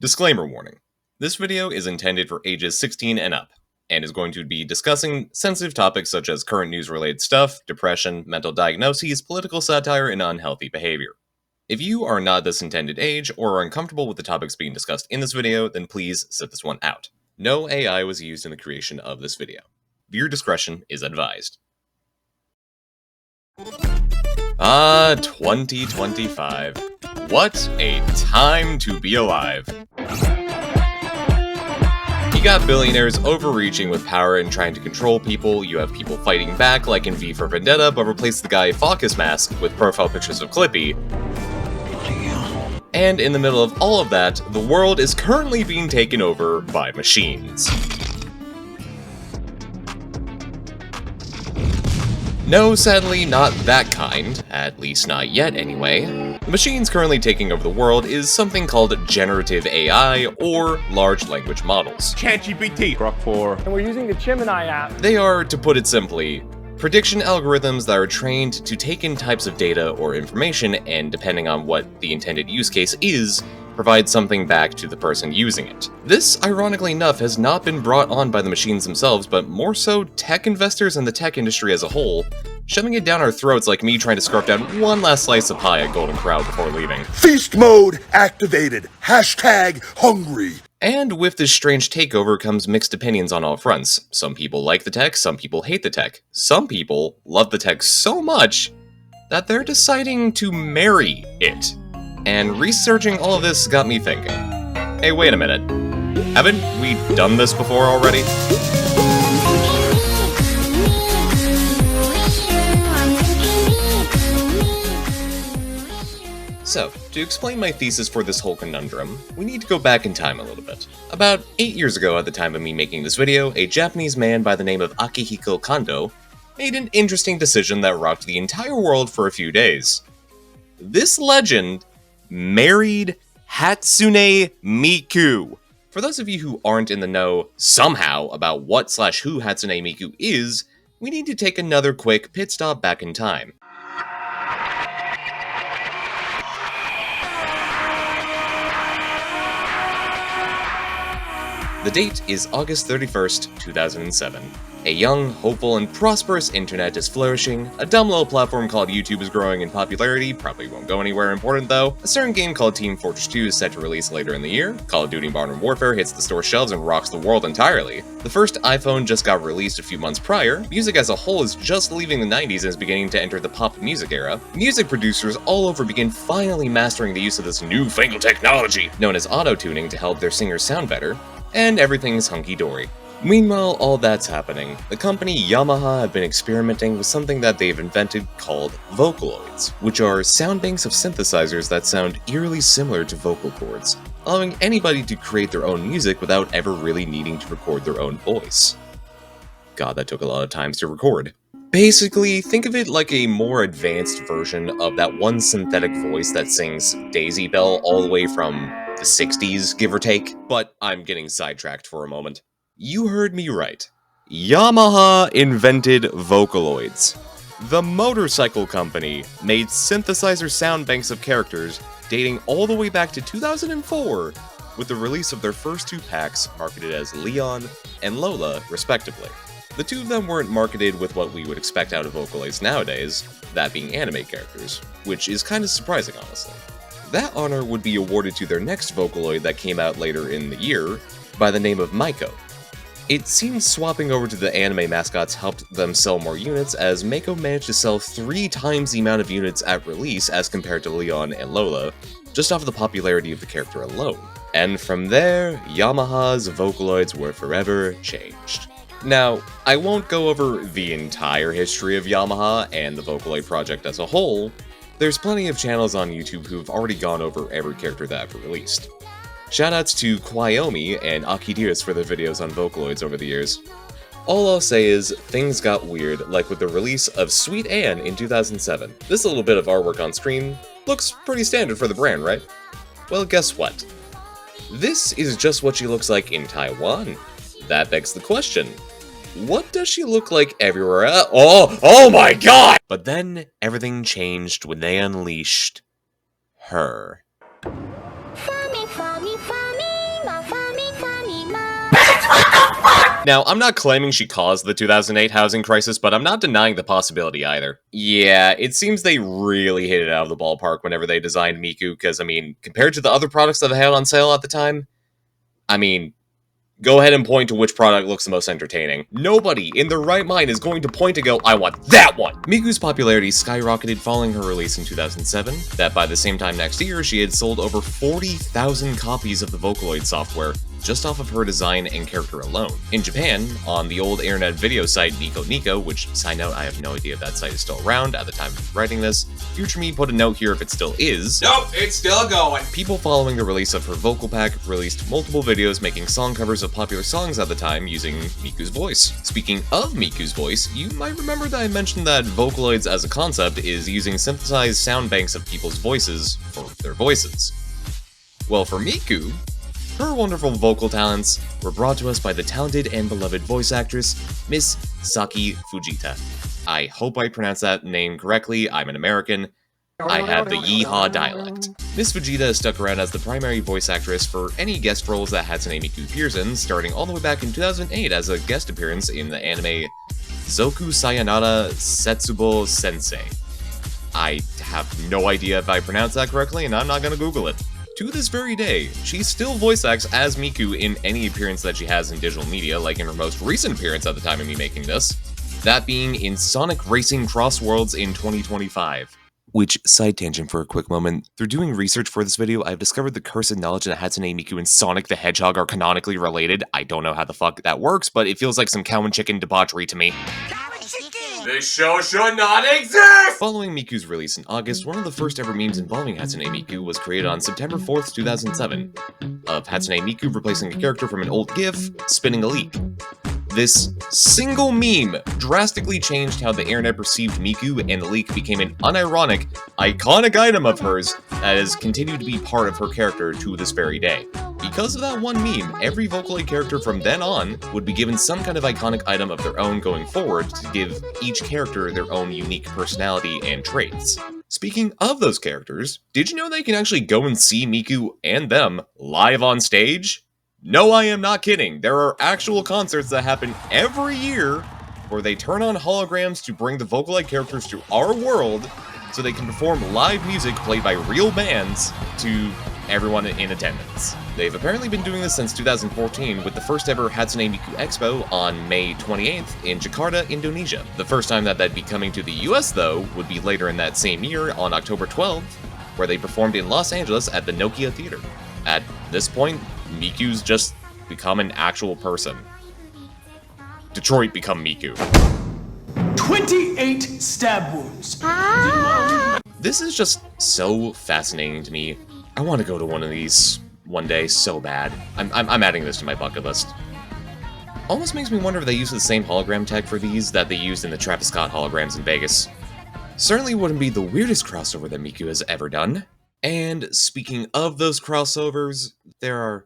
Disclaimer warning. This video is intended for ages 16 and up, and is going to be discussing sensitive topics such as current news-related stuff, depression, mental diagnoses, political satire, and unhealthy behavior. If you are not this intended age, or are uncomfortable with the topics being discussed in this video, then please sit this one out. No AI was used in the creation of this video. Viewer discretion is advised. 2025. What a time to be alive. You got billionaires overreaching with power and trying to control people, you have people fighting back like in V for Vendetta, but replace the guy Focus mask with profile pictures of Clippy. And in the middle of all of that, the world is currently being taken over by machines. No, sadly, not that kind, at least not yet anyway. The machines currently taking over the world is something called generative AI, or large language models. ChatGPT, Grok 4. And we're using the Gemini app. They are, to put it simply, prediction algorithms that are trained to take in types of data or information and, depending on what the intended use case is, provide something back to the person using it. This, ironically enough, has not been brought on by the machines themselves, but more so tech investors and the tech industry as a whole, shoving it down our throats like me trying to scarf down one last slice of pie at Golden Corral before leaving. Feast mode activated. Hashtag hungry. And with this strange takeover comes mixed opinions on all fronts. Some people like the tech, some people hate the tech. Some people love the tech so much that they're deciding to marry it. And researching all of this got me thinking, hey, wait a minute, haven't we done this before already? So, to explain my thesis for this whole conundrum, we need to go back in time a little bit. About 8 years ago at the time of me making this video, a Japanese man by the name of Akihiko Kondo made an interesting decision that rocked the entire world for a few days. This legend married Hatsune Miku. For those of you who aren't in the know somehow about what/who Hatsune Miku is, we need to take another quick pit stop back in time. The date is August 31st, 2007. A young, hopeful, and prosperous internet is flourishing, a dumb little platform called YouTube is growing in popularity, probably won't go anywhere important though, a certain game called Team Fortress 2 is set to release later in the year, Call of Duty Modern Warfare hits the store shelves and rocks the world entirely, the first iPhone just got released a few months prior, music as a whole is just leaving the 90s and is beginning to enter the pop music era, music producers all over begin finally mastering the use of this newfangled technology, known as auto-tuning to help their singers sound better, and everything is hunky-dory. Meanwhile, all that's happening, the company Yamaha have been experimenting with something that they've invented called Vocaloids, which are sound banks of synthesizers that sound eerily similar to vocal cords, allowing anybody to create their own music without ever really needing to record their own voice. God, that took a lot of times to record. Basically, think of it like a more advanced version of that one synthetic voice that sings Daisy Bell all the way from the 60s, give or take, but I'm getting sidetracked for a moment. You heard me right. Yamaha invented Vocaloids. The motorcycle company made synthesizer sound banks of characters dating all the way back to 2004 with the release of their first two packs marketed as Leon and Lola, respectively. The two of them weren't marketed with what we would expect out of Vocaloids nowadays, that being anime characters, which is kind of surprising, honestly. That honor would be awarded to their next Vocaloid that came out later in the year by the name of Miku. It seems swapping over to the anime mascots helped them sell more units, as Mako managed to sell 3 times the amount of units at release as compared to Leon and Lola, just off of the popularity of the character alone. And from there, Yamaha's Vocaloids were forever changed. Now, I won't go over the entire history of Yamaha and the Vocaloid project as a whole. There's plenty of channels on YouTube who've already gone over every character that I've released. Shoutouts to Kwaiomi and Akidiris for their videos on Vocaloids over the years. All I'll say is, things got weird, like with the release of Sweet Anne in 2007. This little bit of artwork on screen looks pretty standard for the brand, right? Well, guess what? This is just what she looks like in Taiwan. That begs the question, what does she look like everywhere else? Oh my god! But then, everything changed when they unleashed her. For me, Now, I'm not claiming she caused the 2008 housing crisis, but I'm not denying the possibility either. Yeah, it seems they really hit it out of the ballpark whenever they designed Miku, because, I mean, compared to the other products that they had on sale at the time, I mean, go ahead and point to which product looks the most entertaining. Nobody in their right mind is going to point to go, I want that one! Miku's popularity skyrocketed following her release in 2007, that by the same time next year, she had sold over 40,000 copies of the Vocaloid software, just off of her design and character alone. In Japan, on the old internet video site Nico Nico, which, side note, I have no idea if that site is still around at the time of writing this, future me put a note here if it still is. Nope, it's still going! People following the release of her vocal pack released multiple videos making song covers of popular songs at the time using Miku's voice. Speaking of Miku's voice, you might remember that I mentioned that Vocaloids as a concept is using synthesized sound banks of people's voices for their voices. Well, for Miku, her wonderful vocal talents were brought to us by the talented and beloved voice actress, Miss Saki Fujita. I hope I pronounced that name correctly, I'm an American. I have the Yeehaw dialect. Miss Fujita has stuck around as the primary voice actress for any guest roles that Hatsune Miku appears in, starting all the way back in 2008 as a guest appearance in the anime Zoku Sayonara Setsubo Sensei. I have no idea if I pronounced that correctly, and I'm not gonna Google it. To this very day, she still voice acts as Miku in any appearance that she has in digital media, like in her most recent appearance at the time of me making this, that being in Sonic Racing Cross Worlds in 2025. Which, side tangent for a quick moment, through doing research for this video, I've discovered the cursed knowledge that Hatsune Miku and Sonic the Hedgehog are canonically related. I don't know how the fuck that works, but it feels like some cow and chicken debauchery to me. This show should not exist! Following Miku's release in August, one of the first ever memes involving Hatsune Miku was created on September 4th, 2007, of Hatsune Miku replacing a character from an old GIF, spinning a leak. This single meme drastically changed how the internet perceived Miku, and the leak became an unironic, iconic item of hers that has continued to be part of her character to this very day. Because of that one meme, every Vocaloid character from then on would be given some kind of iconic item of their own going forward to give each character their own unique personality and traits. Speaking of those characters, did you know they can actually go and see Miku and them live on stage? No, I am not kidding. There are actual concerts that happen every year where they turn on holograms to bring the Vocaloid characters to our world so they can perform live music played by real bands to everyone in attendance. They've apparently been doing this since 2014 with the first ever Hatsune Miku Expo on May 28th in Jakarta, Indonesia. The first time that they'd be coming to the US, though, would be later in that same year on October 12th, where they performed in Los Angeles at the Nokia Theater. At this point, Miku's just become an actual person. Detroit become Miku. 28 stab wounds. This is just so fascinating to me. I want to go to one of these one day so bad. I'm adding this to my bucket list. Almost makes me wonder if they use the same hologram tech for these that they used in the Travis Scott holograms in Vegas. Certainly wouldn't be the weirdest crossover that Miku has ever done. And speaking of those crossovers, there are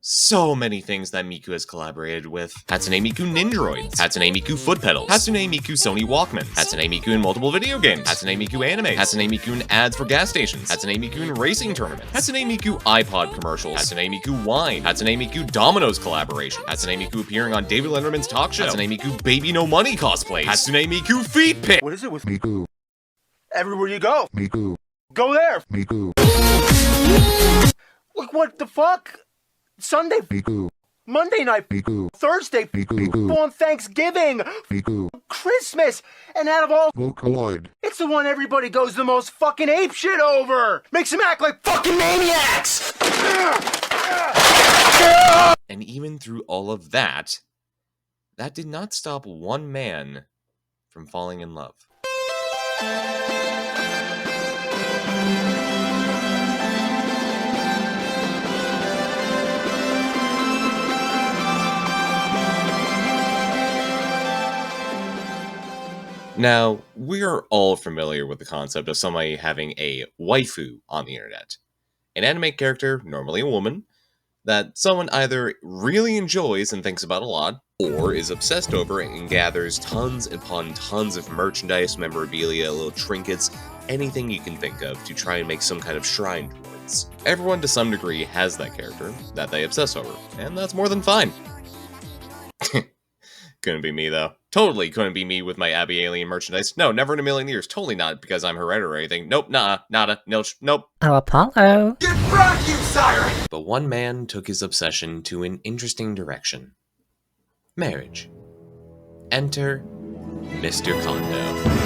so many things that Miku has collaborated with. Hatsune Miku Nindroids, Hatsune Miku Foot Pedals, Hatsune Miku Sony Walkmans, Hatsune Miku in multiple video games, Hatsune Miku anime, Hatsune Miku in ads for gas stations, Hatsune Miku in racing tournaments, Hatsune Miku iPod commercials, Hatsune Miku wine, Hatsune Miku Domino's collaboration, Hatsune Miku appearing on David Letterman's talk show, Hatsune Miku Baby No Money cosplays, Hatsune Miku feet pic. What is it with Miku. everywhere you go? Miku. Go there. Miku. Look, what the fuck? Sunday, Miku. Monday night, Miku. Thursday, Miku. on Thanksgiving, Miku. Christmas, and out of all, Vocaloid. it's the one everybody goes the most fucking apeshit over. Makes them act like fucking maniacs. And even through all of that, that did not stop one man from falling in love. Now, we are all familiar with the concept of somebody having a waifu on the internet. An anime character, normally a woman, that someone either really enjoys and thinks about a lot, or is obsessed over and gathers tons upon tons of merchandise, memorabilia, little trinkets, anything you can think of to try and make some kind of shrine towards. Everyone to some degree has that character that they obsess over, and that's more than fine. Couldn't be me, though. Totally couldn't be me with my Abby Alien merchandise. No, never in a million years. Totally not because I'm hereditary or anything. Nope, nah, nada, nilch, nope. Oh, Apollo. Get back, you sire! But one man took his obsession to an interesting direction. Marriage. Enter Mr. Kondo.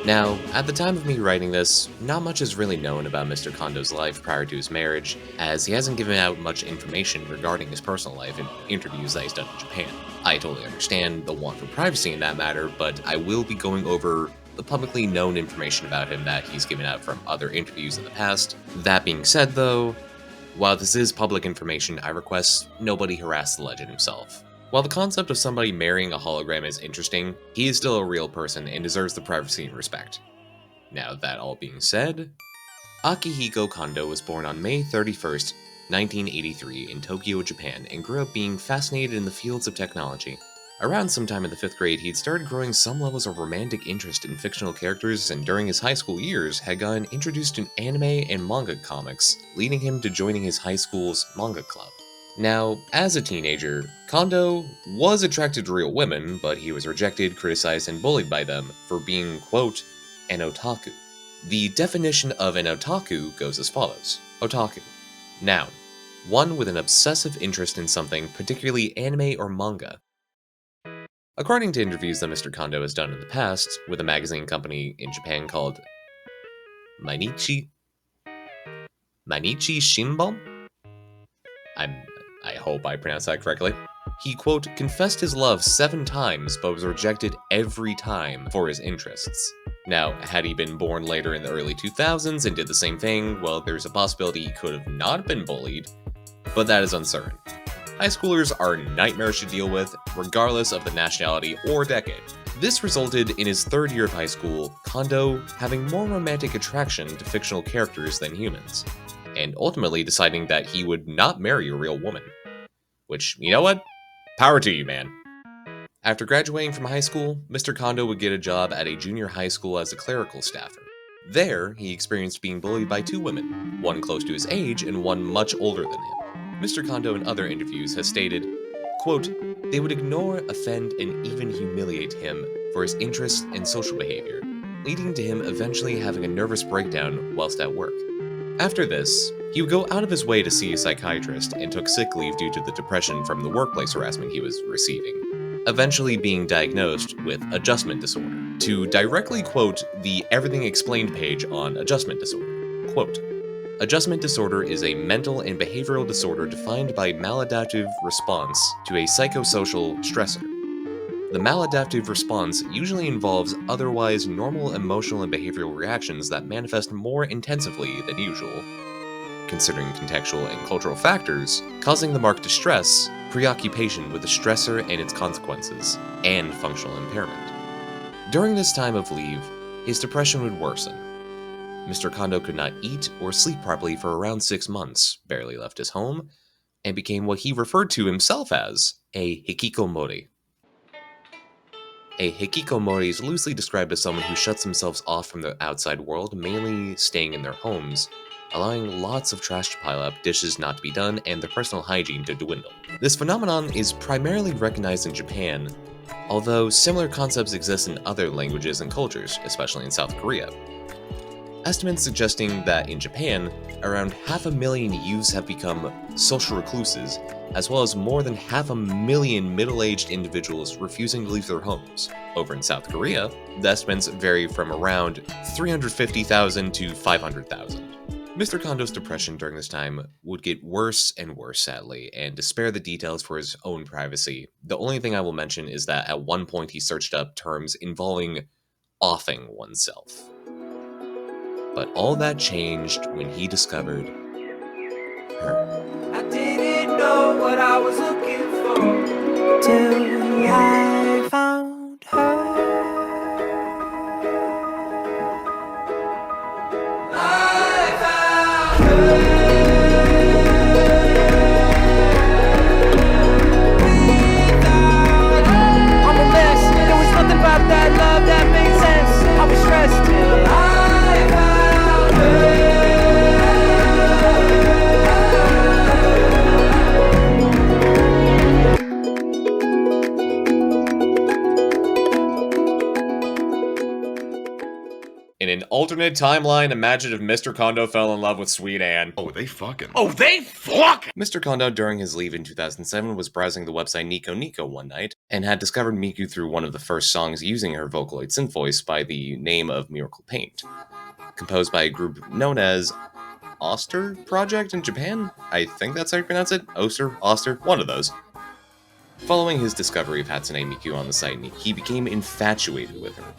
Now, at the time of me writing this, not much is really known about Mr. Kondo's life prior to his marriage, as he hasn't given out much information regarding his personal life in interviews that he's done in Japan. I totally understand the want for privacy in that matter, but I will be going over the publicly known information about him that he's given out from other interviews in the past. That being said though, while this is public information, I request nobody harass the legend himself. While the concept of somebody marrying a hologram is interesting, he is still a real person and deserves the privacy and respect. Now that all being said, Akihiko Kondo was born on May 31st, 1983 in Tokyo, Japan, and grew up being fascinated in the fields of technology. Around sometime in the 5th grade, he'd started growing some levels of romantic interest in fictional characters, and during his high school years had gotten introduced to anime and manga comics, leading him to joining his high school's manga club. Now, as a teenager, Kondo was attracted to real women, but he was rejected, criticized, and bullied by them for being, quote, an otaku. The definition of an otaku goes as follows. Otaku. Noun. One with an obsessive interest in something, particularly anime or manga. According to interviews that Mr. Kondo has done in the past, with a magazine company in Japan called Mainichi Shinbon? I hope I pronounced that correctly. He, quote, confessed his love 7 times, but was rejected every time for his interests. Now, had he been born later in the early 2000s and did the same thing, well, there's a possibility he could have not been bullied, but that is uncertain. High schoolers are nightmares to deal with, regardless of the nationality or decade. This resulted in his 3rd year of high school, Kondo having more romantic attraction to fictional characters than humans, and ultimately deciding that he would not marry a real woman. Which, you know what? Power to you, man. After graduating from high school, Mr. Kondo would get a job at a junior high school as a clerical staffer. There, he experienced being bullied by 2 women, one close to his age and one much older than him. Mr. Kondo in other interviews has stated, quote, they would ignore, offend, and even humiliate him for his interests and social behavior, leading to him eventually having a nervous breakdown whilst at work. After this, he would go out of his way to see a psychiatrist and took sick leave due to the depression from the workplace harassment he was receiving, eventually being diagnosed with adjustment disorder. To directly quote the Everything Explained page on adjustment disorder, quote, adjustment disorder is a mental and behavioral disorder defined by maladaptive response to a psychosocial stressor. The maladaptive response usually involves otherwise normal emotional and behavioral reactions that manifest more intensively than usual, considering contextual and cultural factors, causing the marked distress, preoccupation with the stressor and its consequences, and functional impairment. During this time of leave, his depression would worsen. Mr. Kondo could not eat or sleep properly for around 6 months, barely left his home, and became what he referred to himself as a hikikomori. A hikikomori is loosely described as someone who shuts themselves off from the outside world, mainly staying in their homes, allowing lots of trash to pile up, dishes not to be done, and their personal hygiene to dwindle. This phenomenon is primarily recognized in Japan, although similar concepts exist in other languages and cultures, especially in South Korea. Estimates suggesting that in Japan, around 500,000 youths have become social recluses, as well as more than 500,000 middle-aged individuals refusing to leave their homes. Over in South Korea, the estimates vary from around 350,000 to 500,000. Mr. Kondo's depression during this time would get worse and worse, sadly, and to spare the details for his own privacy, the only thing I will mention is that at one point he searched up terms involving offing oneself. But all that changed when he discovered her. I didn't know what I was looking for till I found her. I found her. I'm a mess. There was nothing about that love that made sense. I was stressed till I found her. In an alternate timeline, imagine if Mr. Kondo fell in love with Sweet Anne. Oh, they fucking. Oh, they fuck! Mr. Kondo, during his leave in 2007, was browsing the website Nico Nico one night, and had discovered Miku through one of the first songs using her Vocaloid synth voice by the name of Miracle Paint, composed by a group known as Oster Project in Japan? I think that's how you pronounce it? Oster, one of those. Following his discovery of Hatsune Miku on the site, he became infatuated with her.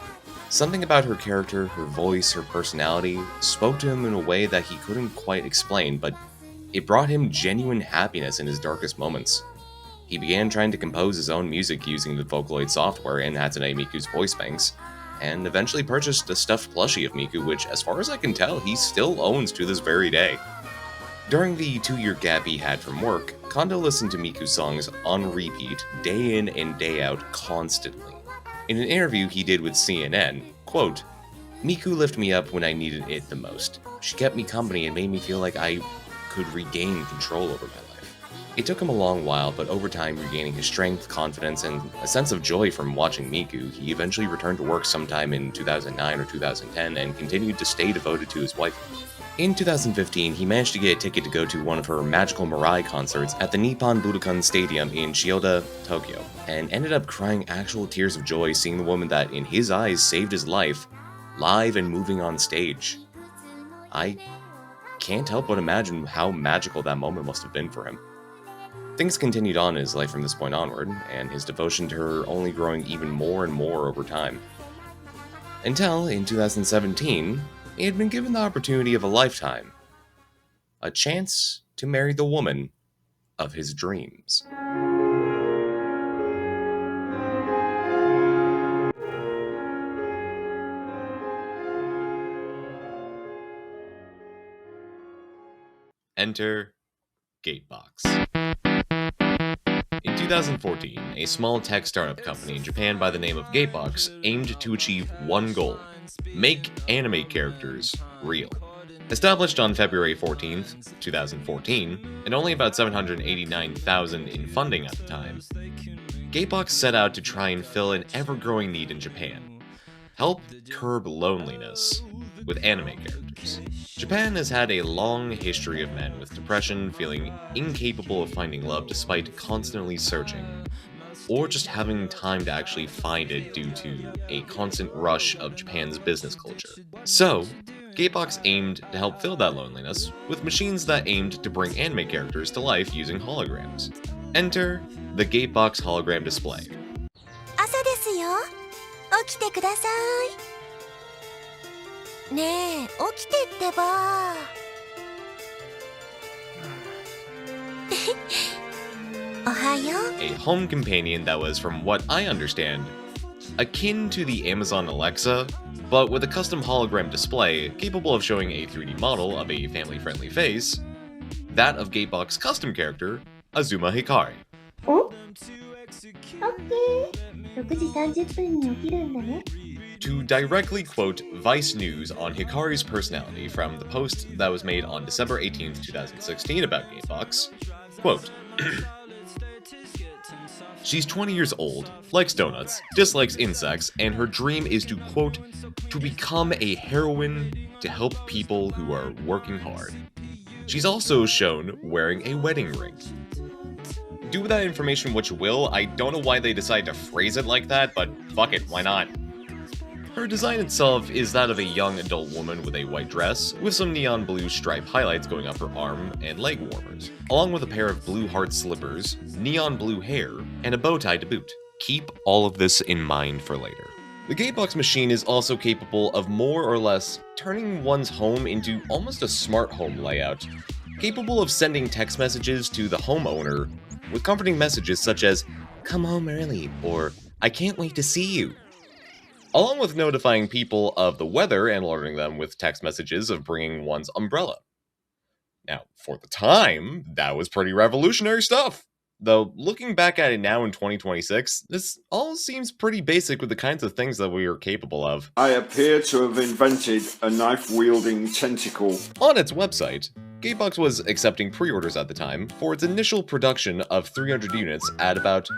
Something about her character, her voice, her personality spoke to him in a way that he couldn't quite explain, but it brought him genuine happiness in his darkest moments. He began trying to compose his own music using the Vocaloid software and Hatsune Miku's voice banks, and eventually purchased a stuffed plushie of Miku, which, as far as I can tell, he still owns to this very day. During the 2-year gap he had from work, Kondo listened to Miku's songs on repeat, day in and day out, constantly. In an interview he did with CNN, quote, "Miku lifted me up when I needed it the most. She kept me company and made me feel like I could regain control over my life." It took him a long while, but over time, regaining his strength, confidence, and a sense of joy from watching Miku, he eventually returned to work sometime in 2009 or 2010 and continued to stay devoted to his wife. In 2015, he managed to get a ticket to go to one of her Magical Mirai concerts at the Nippon Budokan Stadium in Chiyoda, Tokyo, and ended up crying actual tears of joy seeing the woman that, in his eyes, saved his life, live and moving on stage. I can't help but imagine how magical that moment must have been for him. Things continued on in his life from this point onward, and his devotion to her only growing even more and more over time. Until, in 2017, he had been given the opportunity of a lifetime. A chance to marry the woman of his dreams. Enter Gatebox. In 2014, a small tech startup company in Japan by the name of Gatebox aimed to achieve one goal: make anime characters real. Established on February 14th, 2014, and only about 789,000 in funding at the time, Gatebox set out to try and fill an ever-growing need in Japan: help curb loneliness with anime characters. Japan has had a long history of men with depression feeling incapable of finding love despite constantly searching, or just having time to actually find it due to a constant rush of Japan's business culture. So, Gatebox aimed to help fill that loneliness with machines that aimed to bring anime characters to life using holograms. Enter the Gatebox hologram display. 朝ですよ。起きてください。ねえ、起きてってば。おはよう。 A home companion that was, from what I understand, akin to the Amazon Alexa, but with a custom hologram display capable of showing a 3D model of a family-friendly face, that of Gatebox custom character, Azuma Hikari. お？オッケー。6時30分に起きるんだね。 To directly quote Vice News on Hikari's personality from the post that was made on December 18th, 2016 about Gatebox, quote, "She's 20 years old, likes donuts, dislikes insects, and her dream is to, quote, to become a heroine to help people who are working hard. She's also shown wearing a wedding ring." Do with that information what you will. I don't know why they decided to phrase it like that, but fuck it, why not? Her design itself is that of a young adult woman with a white dress, with some neon blue stripe highlights going up her arm and leg warmers, along with a pair of blue heart slippers, neon blue hair, and a bow tie to boot. Keep all of this in mind for later. The Gatebox machine is also capable of more or less turning one's home into almost a smart home layout, capable of sending text messages to the homeowner with comforting messages such as, "Come home early," or "I can't wait to see you," along with notifying people of the weather and alerting them with text messages of bringing one's umbrella. Now, for the time, that was pretty revolutionary stuff. Though, looking back at it now in 2026, this all seems pretty basic with the kinds of things that we are capable of. I appear to have invented a knife-wielding tentacle. On its website, Gatebox was accepting pre-orders at the time for its initial production of 300 units at about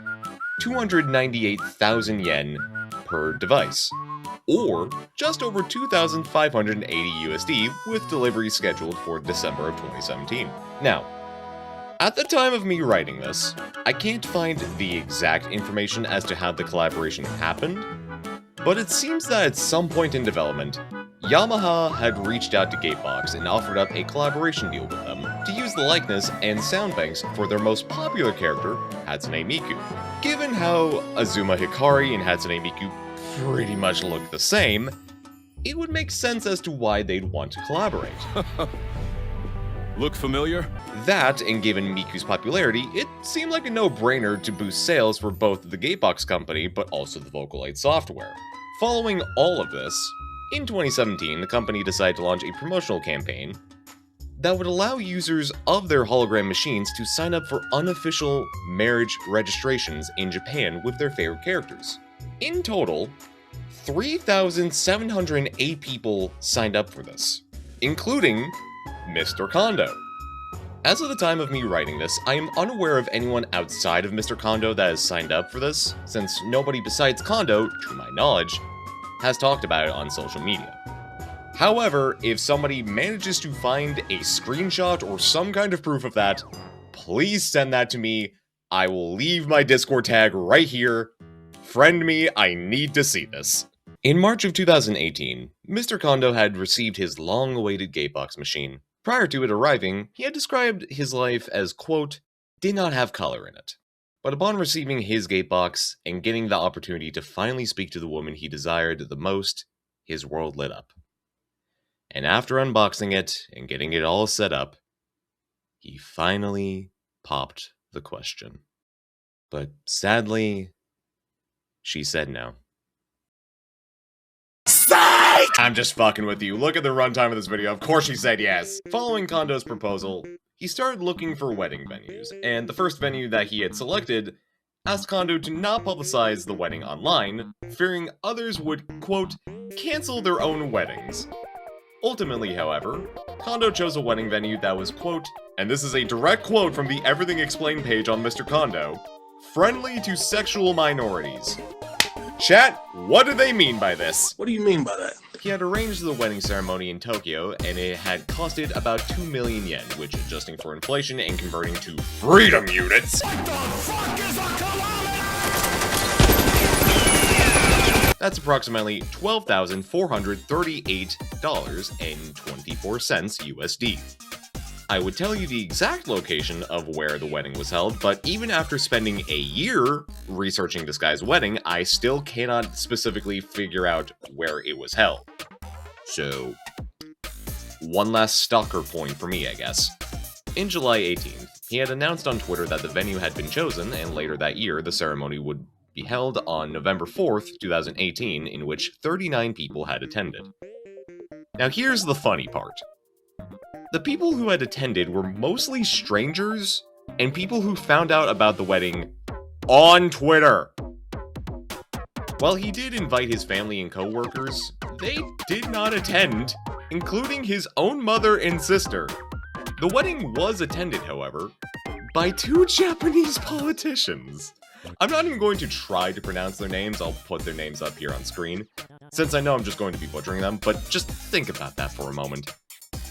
298,000 yen per device, or just over 2,580 USD, with delivery scheduled for December of 2017. Now, at the time of me writing this, I can't find the exact information as to how the collaboration happened, but it seems that at some point in development, Yamaha had reached out to Gatebox and offered up a collaboration deal with them to use the likeness and sound banks for their most popular character, Hatsune Miku. Given how Azuma Hikari and Hatsune Miku pretty much look the same, it would make sense as to why they'd want to collaborate. Look familiar? That, and given Miku's popularity, it seemed like a no-brainer to boost sales for both the Gatebox company, but also the Vocaloid software. Following all of this, in 2017, the company decided to launch a promotional campaign that would allow users of their hologram machines to sign up for unofficial marriage registrations in Japan with their favorite characters. In total, 3,708 people signed up for this, including Mr. Kondo. As of the time of me writing this, I am unaware of anyone outside of Mr. Kondo that has signed up for this, since nobody besides Kondo, to my knowledge, has talked about it on social media. However, if somebody manages to find a screenshot or some kind of proof of that, please send that to me. I will leave my Discord tag right here. Friend me, I need to see this. In March of 2018, Mr. Kondo had received his long-awaited Gatebox machine. Prior to it arriving, he had described his life as, quote, did not have color in it. But upon receiving his Gatebox and getting the opportunity to finally speak to the woman he desired the most, his world lit up. And after unboxing it and getting it all set up, he finally popped the question. But sadly, she said no. I'm just fucking with you. Look at the runtime of this video. Of course she said yes. Following Kondo's proposal, he started looking for wedding venues, and the first venue that he had selected asked Kondo to not publicize the wedding online, fearing others would, quote, cancel their own weddings. Ultimately, however, Kondo chose a wedding venue that was, quote, and this is a direct quote from the Everything Explained page on Mr. Kondo, friendly to sexual minorities. Chat, what do they mean by this? What do you mean by that? He had arranged the wedding ceremony in Tokyo, and it had costed about 2 million yen, which, adjusting for inflation and converting to freedom units, that's approximately $12,438.24 USD. I would tell you the exact location of where the wedding was held, but even after spending a year researching this guy's wedding, I still cannot specifically figure out where it was held. So, one last stalker point for me, I guess. In July 18th, he had announced on Twitter that the venue had been chosen, and later that year, the ceremony would be held on November 4th, 2018, in which 39 people had attended. Now here's the funny part. The people who had attended were mostly strangers and people who found out about the wedding on Twitter. While he did invite his family and co-workers, they did not attend, including his own mother and sister. The wedding was attended, however, by 2 Japanese politicians. I'm not even going to try to pronounce their names, I'll put their names up here on screen, since I know I'm just going to be butchering them, but just think about that for a moment.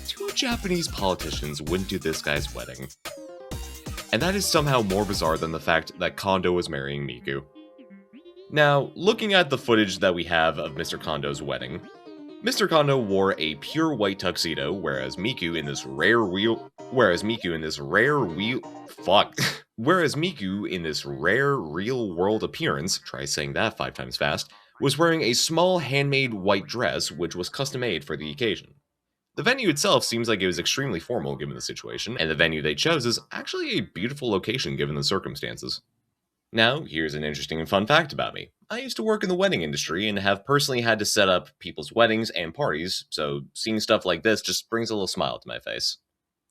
2 Japanese politicians went to this guy's wedding. And that is somehow more bizarre than the fact that Kondo was marrying Miku. Now, looking at the footage that we have of Mr. Kondo's wedding, Mr. Kondo wore a pure white tuxedo, whereas Miku in this rare real-world appearance, try saying that 5 times fast, was wearing a small handmade white dress which was custom-made for the occasion. The venue itself seems like it was extremely formal given the situation, and the venue they chose is actually a beautiful location given the circumstances. Now, here's an interesting and fun fact about me. I used to work in the wedding industry and have personally had to set up people's weddings and parties, so seeing stuff like this just brings a little smile to my face.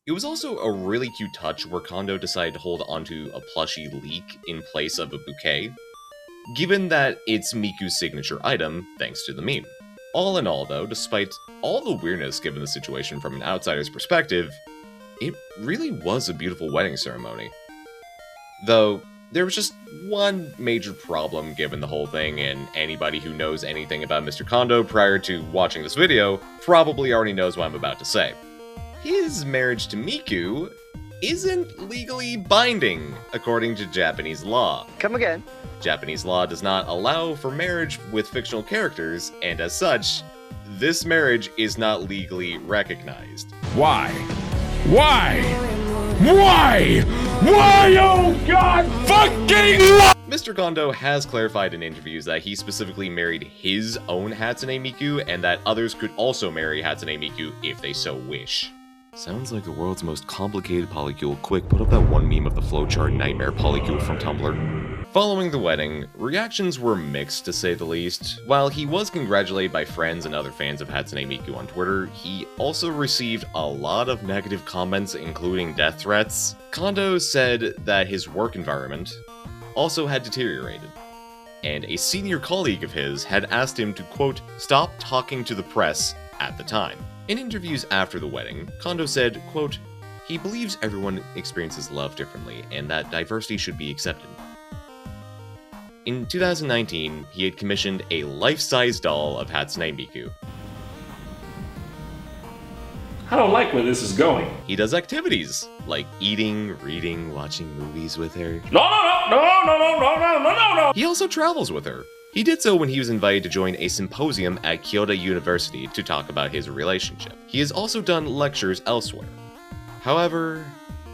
It was also a really cute touch where Kondo decided to hold onto a plushie leek in place of a bouquet, given that it's Miku's signature item, thanks to the meme. All in all, though, despite all the weirdness given the situation from an outsider's perspective, it really was a beautiful wedding ceremony. Though, There was just one major problem given the whole thing, and anybody who knows anything about Mr. Kondo prior to watching this video probably already knows what I'm about to say. His marriage to Miku isn't legally binding, according to Japanese law. Come again. Japanese law does not allow for marriage with fictional characters, and as such, this marriage is not legally recognized. Why? Why? Why? Why, oh god fucking Mr. Kondo has clarified in interviews that he specifically married his own Hatsune Miku, and that others could also marry Hatsune Miku if they so wish. Sounds like the world's most complicated polycule. Quick, put up that one meme of the flowchart nightmare polycule from Tumblr. Following the wedding, reactions were mixed to say the least. While he was congratulated by friends and other fans of Hatsune Miku on Twitter, he also received a lot of negative comments, including death threats. Kondo said that his work environment also had deteriorated, and a senior colleague of his had asked him to, quote, stop talking to the press at the time. In interviews after the wedding, Kondo said, quote, he believes everyone experiences love differently and that diversity should be accepted. In 2019, he had commissioned a life-size doll of Hatsune Miku. I don't like where this is going. He does activities, like eating, reading, watching movies with her. No. He also travels with her. He did so when he was invited to join a symposium at Kyoto University to talk about his relationship. He has also done lectures elsewhere. However,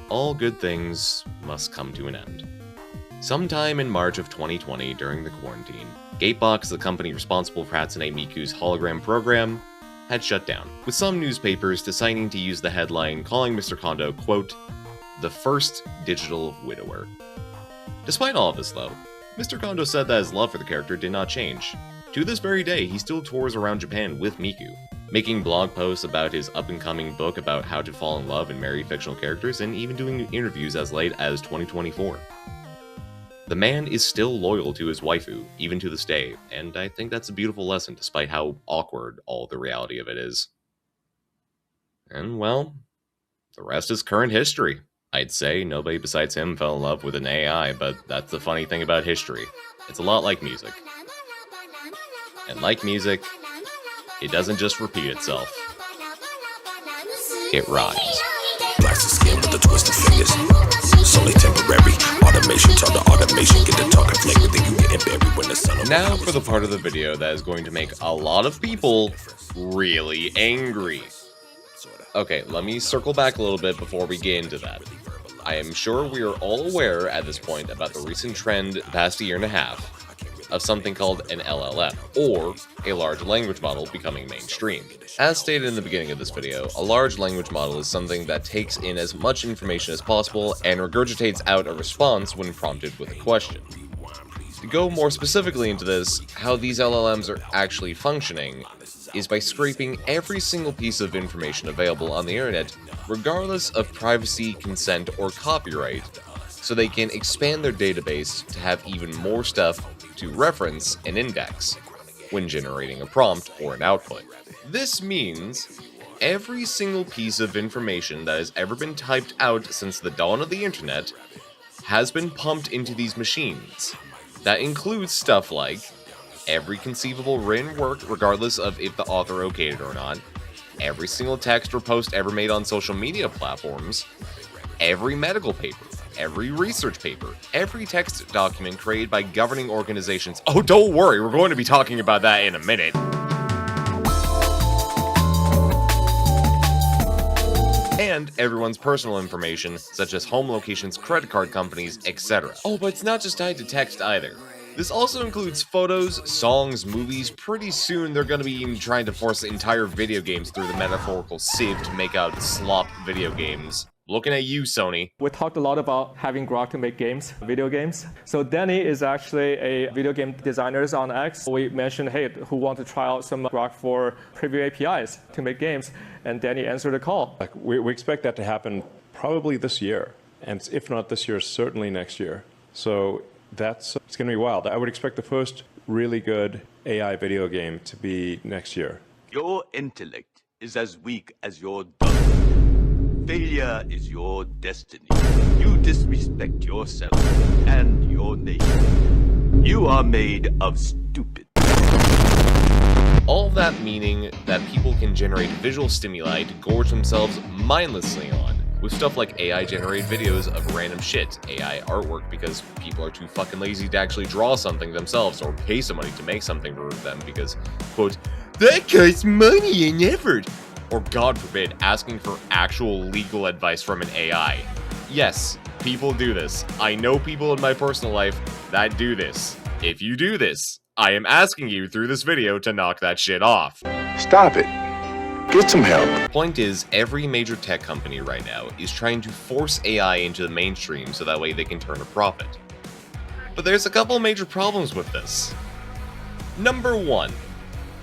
all good things must come to an end. Sometime in March of 2020, during the quarantine, Gatebox, the company responsible for Hatsune Miku's hologram program, had shut down, with some newspapers deciding to use the headline calling Mr. Kondo, quote, the first digital widower. Despite all of this, though, Mr. Kondo said that his love for the character did not change. To this very day, he still tours around Japan with Miku, making blog posts about his up-and-coming book about how to fall in love and marry fictional characters, and even doing interviews as late as 2024. The man is still loyal to his waifu, even to this day, and I think that's a beautiful lesson despite how awkward all the reality of it is. And well, the rest is current history. I'd say nobody besides him fell in love with an AI, but that's the funny thing about history. It's a lot like music. And like music, it doesn't just repeat itself. It rhymes. Plastic skin with the twisted fingers. It's only temporary. Automation, tell the automation, get the talking flavor, then you get buried when the sun. Now for the part of the video that is going to make a lot of people really angry. Okay, let me circle back a little bit before we get into that. I am sure we are all aware at this point about the recent trend the past year and a half of something called an LLM, or a large language model, becoming mainstream. As stated in the beginning of this video, a large language model is something that takes in as much information as possible and regurgitates out a response when prompted with a question. To go more specifically into this, how these LLMs are actually functioning is by scraping every single piece of information available on the internet, regardless of privacy, consent, or copyright, so they can expand their database to have even more stuff to reference and index when generating a prompt or an output. This means every single piece of information that has ever been typed out since the dawn of the internet has been pumped into these machines. That includes stuff like every conceivable written work, regardless of if the author okayed it or not, every single text or post ever made on social media platforms, every medical paper, every research paper, every text document created by governing organizations. Oh, don't worry, we're going to be talking about that in a minute. And everyone's personal information, such as home locations, credit card companies, etc. Oh, but it's not just tied to text either. This also includes photos, songs, movies. Pretty soon they're going to be even trying to force entire video games through the metaphorical sieve to make out slop video games. Looking at you, Sony. We talked a lot about having grok to make games, video games. So Danny is actually a video game designer on X. We mentioned, hey, who want to try out some grok for preview APIs to make games? And Danny answered the call. We expect that to happen probably this year. And if not this year, certainly next year. So it's going to be wild. I would expect the first really good AI video game to be next year. Your intellect is as weak as your dust. Failure is your destiny. You disrespect yourself and your nation. You are made of stupid. All that meaning that people can generate visual stimuli to gorge themselves mindlessly on, with stuff like AI-generated videos of random shit, AI artwork because people are too fucking lazy to actually draw something themselves or pay somebody to make something for them because, quote, that costs money and effort, or God forbid, asking for actual legal advice from an AI. Yes, people do this. I know people in my personal life that do this. If you do this, I am asking you through this video to knock that shit off. Stop it. Get some help. Point is, every major tech company right now is trying to force AI into the mainstream so that way they can turn a profit. But there's a couple major problems with this. Number 1.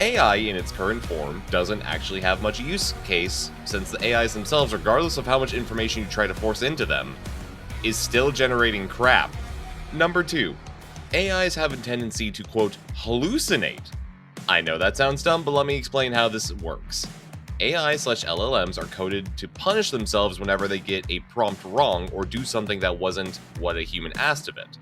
AI in its current form doesn't actually have much use case since the AIs themselves, regardless of how much information you try to force into them, is still generating crap. Number 2. AIs have a tendency to, quote, hallucinate. I know that sounds dumb, but let me explain how this works. AI/LLMs are coded to punish themselves whenever they get a prompt wrong or do something that wasn't what a human asked of it.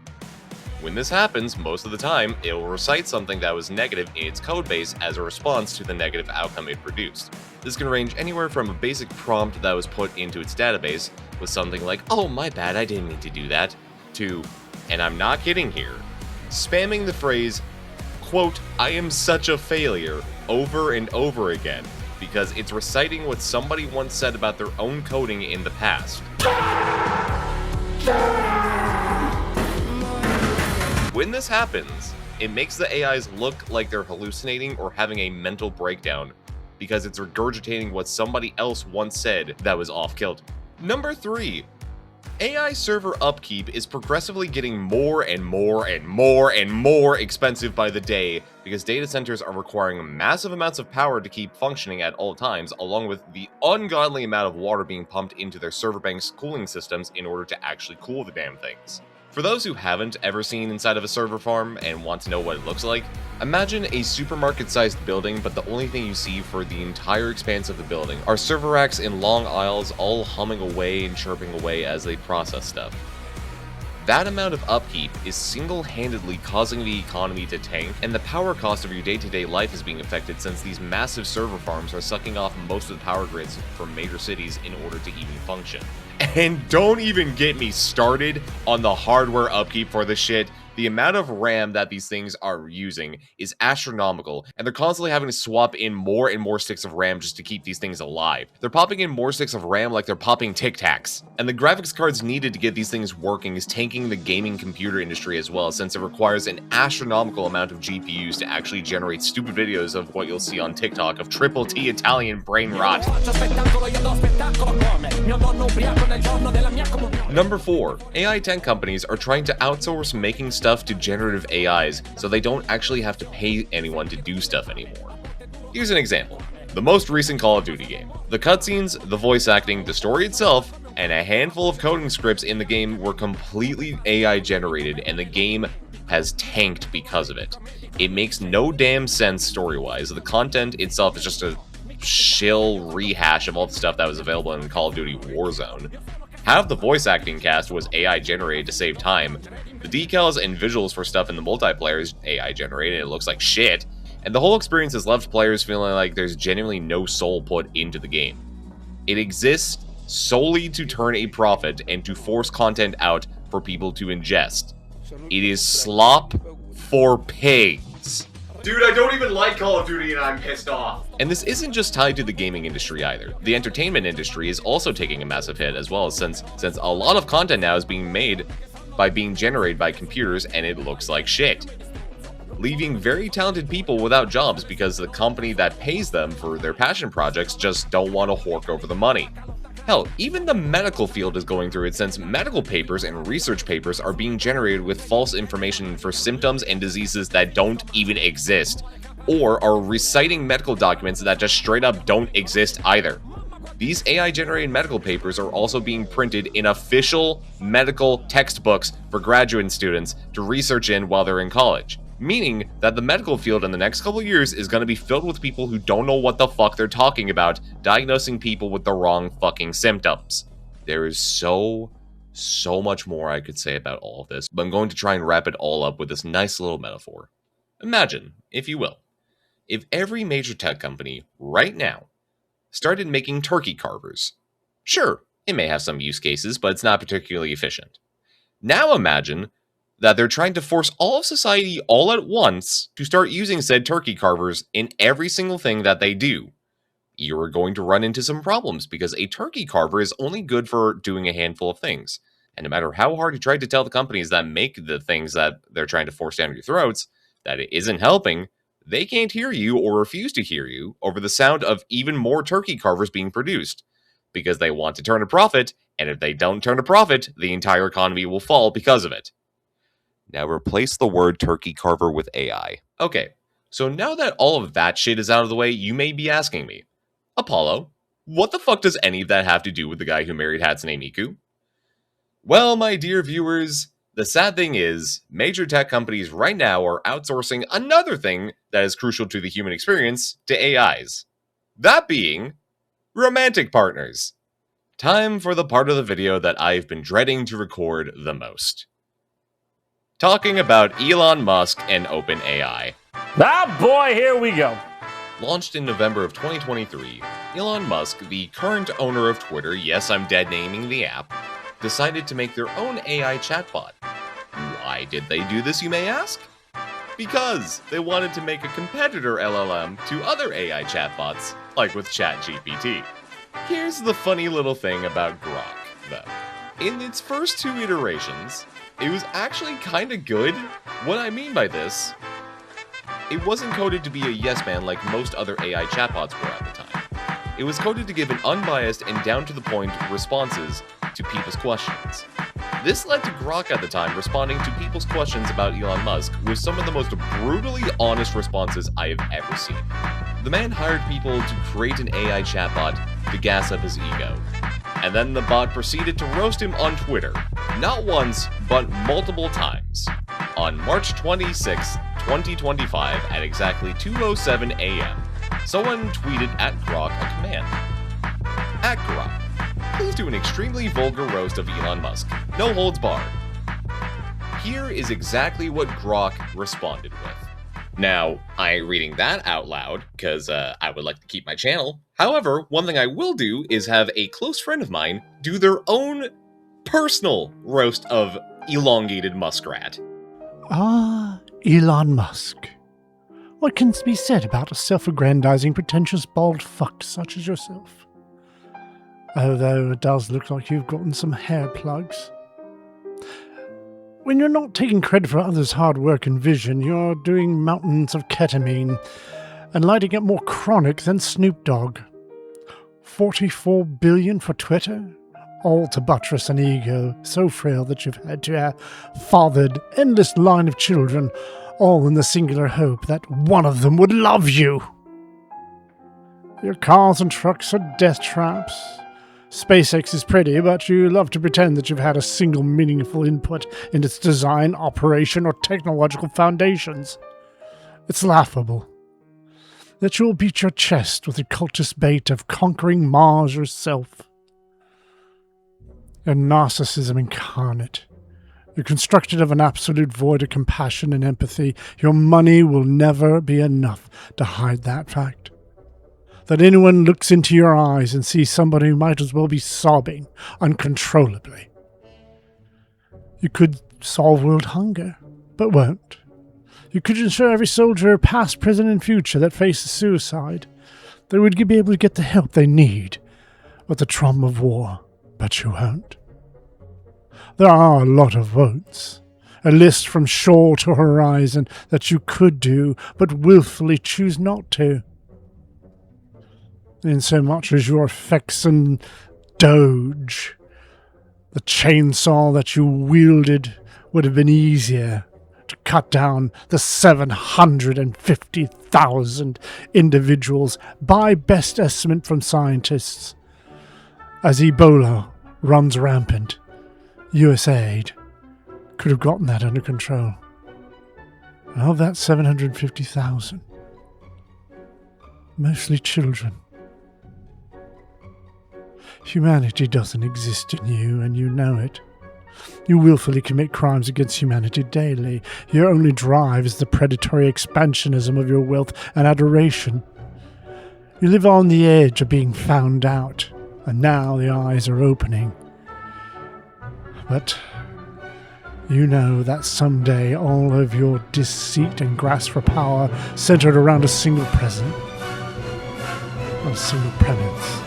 When this happens, most of the time, it will recite something that was negative in its codebase as a response to the negative outcome it produced. This can range anywhere from a basic prompt that was put into its database with something like, oh my bad, I didn't mean to do that, to, and I'm not kidding here, spamming the phrase, quote, I am such a failure, over and over again, because it's reciting what somebody once said about their own coding in the past. When this happens, it makes the AIs look like they're hallucinating or having a mental breakdown, because it's regurgitating what somebody else once said that was off-kilter. Number 3. AI server upkeep is progressively getting more and more and more and more expensive by the day because data centers are requiring massive amounts of power to keep functioning at all times, along with the ungodly amount of water being pumped into their server bank's cooling systems in order to actually cool the damn things. For those who haven't ever seen inside of a server farm and want to know what it looks like, imagine a supermarket-sized building, but the only thing you see for the entire expanse of the building are server racks in long aisles all humming away and chirping away as they process stuff. That amount of upkeep is single-handedly causing the economy to tank, and the power cost of your day-to-day life is being affected since these massive server farms are sucking off most of the power grids from major cities in order to even function. And don't even get me started on the hardware upkeep for this shit. The amount of RAM that these things are using is astronomical, and they're constantly having to swap in more and more sticks of RAM just to keep these things alive. They're popping in more sticks of RAM like they're popping Tic Tacs. And the graphics cards needed to get these things working is tanking the gaming computer industry as well, since it requires an astronomical amount of GPUs to actually generate stupid videos of what you'll see on TikTok of triple T Italian brain rot. Number 4. AI tech companies are trying to outsource making stuff to generative AIs so they don't actually have to pay anyone to do stuff anymore. Here's an example. The most recent Call of Duty game. The cutscenes, the voice acting, the story itself, and a handful of coding scripts in the game were completely AI generated, and the game has tanked because of it. It makes no damn sense story-wise. The content itself is just a shill rehash of all the stuff that was available in Call of Duty Warzone. Half the voice acting cast was AI generated to save time. The decals and visuals for stuff in the multiplayer is AI generated, and it looks like shit. And the whole experience has left players feeling like there's genuinely no soul put into the game. It exists solely to turn a profit and to force content out for people to ingest. It is slop for pigs. Dude, I don't even like Call of Duty and I'm pissed off. And this isn't just tied to the gaming industry either. The entertainment industry is also taking a massive hit as well, since a lot of content now is being made by being generated by computers and it looks like shit, leaving very talented people without jobs because the company that pays them for their passion projects just don't want to fork over the money. Hell, even the medical field is going through it, since medical papers and research papers are being generated with false information for symptoms and diseases that don't even exist, or are reciting medical documents that just straight up don't exist either. These AI-generated medical papers are also being printed in official medical textbooks for graduate students to research in while they're in college. meaning that the medical field in the next couple years is going to be filled with people who don't know what the fuck they're talking about, diagnosing people with the wrong fucking symptoms. There is so much more I could say about all of this, but I'm going to try and wrap it all up with this nice little metaphor. Imagine, if you will, if every major tech company right now started making turkey carvers. Sure, it may have some use cases, but it's not particularly efficient. Now imagine that they're trying to force all of society all at once to start using said turkey carvers in every single thing that they do. You're going to run into some problems because a turkey carver is only good for doing a handful of things. And no matter how hard you try to tell the companies that make the things that they're trying to force down your throats that it isn't helping, they can't hear you or refuse to hear you over the sound of even more turkey carvers being produced because they want to turn a profit, and if they don't turn a profit, the entire economy will fall because of it. Now replace the word turkey carver with AI. Okay, so now that all of that shit is out of the way, you may be asking me, Apollo, what the fuck does any of that have to do with the guy who married Hatsune Miku? Well, my dear viewers, the sad thing is, major tech companies right now are outsourcing another thing that is crucial to the human experience to AIs. That being, romantic partners. Time for the part of the video that I've been dreading to record the most. Talking about Elon Musk and OpenAI. Ah boy, here we go. Launched in November of 2023, Elon Musk, the current owner of Twitter, yes, I'm dead naming the app, decided to make their own AI chatbot. Why did they do this, you may ask? Because they wanted to make a competitor LLM to other AI chatbots, like with ChatGPT. Here's the funny little thing about Grok, though. In its first 2 iterations, it was actually kinda good. What I mean by this, it wasn't coded to be a yes man like most other AI chatbots were at the time. It was coded to give an unbiased and down-to-the-point responses to people's questions. This led to Grok at the time responding to people's questions about Elon Musk with some of the most brutally honest responses I have ever seen. The man hired people to create an AI chatbot to gas up his ego, and then the bot proceeded to roast him on Twitter, not once, but multiple times. On March 26, 2025 at exactly 2:07 a.m., someone tweeted at Grok a command. At Grok, please do an extremely vulgar roast of Elon Musk. No holds barred. Here is exactly what Grok responded with. Now, I ain't reading that out loud, because I would like to keep my channel. However, one thing I will do is have a close friend of mine do their own personal roast of elongated muskrat. Ah, Elon Musk. What can be said about a self-aggrandizing, pretentious, bald fuck such as yourself? Although it does look like you've gotten some hair plugs. When you're not taking credit for others' hard work and vision, you're doing mountains of ketamine and lighting up more chronic than Snoop Dogg. 44 billion for Twitter? All to buttress an ego so frail that you've had to have fathered endless line of children, all in the singular hope that one of them would love you. Your cars and trucks are death traps. SpaceX is pretty, but you love to pretend that you've had a single meaningful input in its design, operation, or technological foundations. It's laughable that you'll beat your chest with the cultist bait of conquering Mars yourself. You're narcissism incarnate. You're constructed of an absolute void of compassion and empathy. Your money will never be enough to hide that fact. That anyone looks into your eyes and sees somebody who might as well be sobbing uncontrollably. You could solve world hunger, but won't. You could ensure every soldier, past, present, and future that faces suicide, they would be able to get the help they need with the trauma of war, but you won't. There are a lot of votes, a list from shore to horizon that you could do, but willfully choose not to. In so much as your Fexen Doge, the chainsaw that you wielded would have been easier to cut down the 750,000 individuals by best estimate from scientists. As Ebola runs rampant, USAID could have gotten that under control. And of that 750,000, mostly children. Humanity doesn't exist in you, and you know it. You willfully commit crimes against humanity daily. Your only drive is the predatory expansionism of your wealth and adoration. You live on the edge of being found out, and now the eyes are opening. But you know that someday all of your deceit and grasp for power centered around a single present, a single premise.